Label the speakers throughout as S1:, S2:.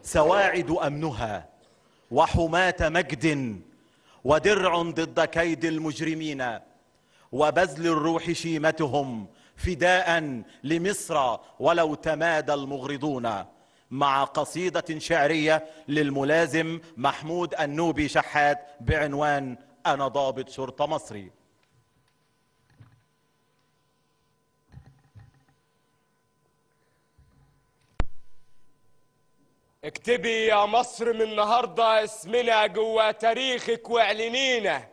S1: سواعد أمنها وحماة مجد ودرع ضد كيد المجرمين، وبذل الروح شيمتهم فداء لمصر ولو تمادى المغرضون. مع قصيدة شعرية للملازم محمود النوبي شحات بعنوان أنا ضابط شرطة مصري.
S2: اكتبي يا مصر من النهارده اسمنا جوا تاريخك واعلنينا.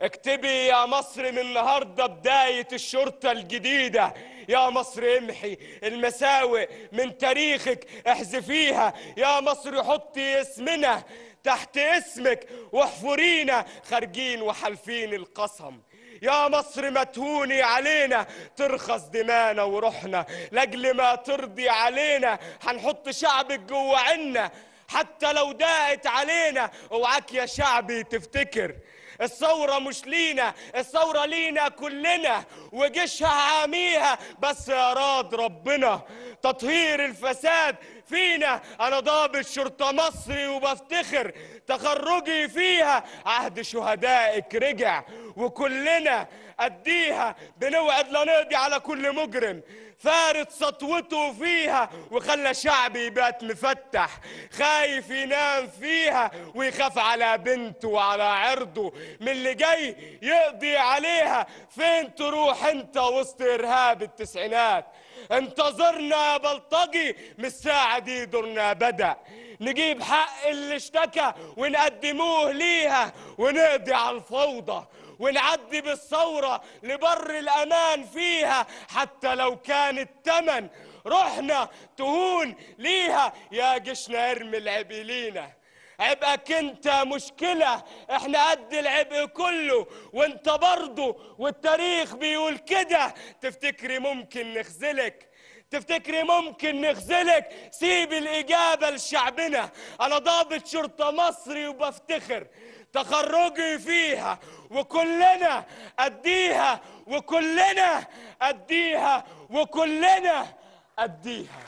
S2: اكتبي يا مصر من النهارده بداية الشرطة الجديدة. يا مصر امحي المساوئ من تاريخك، احذفيها. يا مصر حطي اسمنا تحت اسمك واحفرينا خارجين وحالفين القسم. يا مصر ما تهوني علينا، ترخص دمانا وروحنا لاجل ما ترضي علينا. هنحط شعبك جوا عنا حتى لو ضاقت علينا. اوعاك يا شعبي تفتكر الثورة مش لينا، الثورة لينا كلنا وجيشها عاميها بس يراد ربنا تطهير الفساد فينا. أنا ضابط شرطة مصري وبفتخر تخرجي فيها. عهد شهدائك رجع وكلنا أديها. بنوعد لا نقضي على كل مجرم فارد سطوته فيها، وخلى شعبي يبات مفتح خايف ينام فيها، ويخاف على بنته وعلى عرضه من اللي جاي يقضي عليها. فين تروح انت وسط ارهاب التسعينات؟ انتظرنا يا بلطجي، من الساعة دي دورنا بدأ نجيب حق اللي اشتكى ونقدموه ليها، ونقضي على الفوضى ونعدي بالثورة لبر الأمان فيها. حتى لو كان التمن روحنا تهون ليها. يا جيشنا ارمي العبء لينا، عبئك انت مشكلة، احنا قد العبء كله وانت برضه، والتاريخ بيقول كده. تفتكري ممكن نخذلك؟ تفتكري ممكن نخذلك؟ سيب الإجابة لشعبنا. أنا ضابط شرطة مصري وبفتخر تخرجي فيها، وكلنا أديها، وكلنا أديها، وكلنا أديها.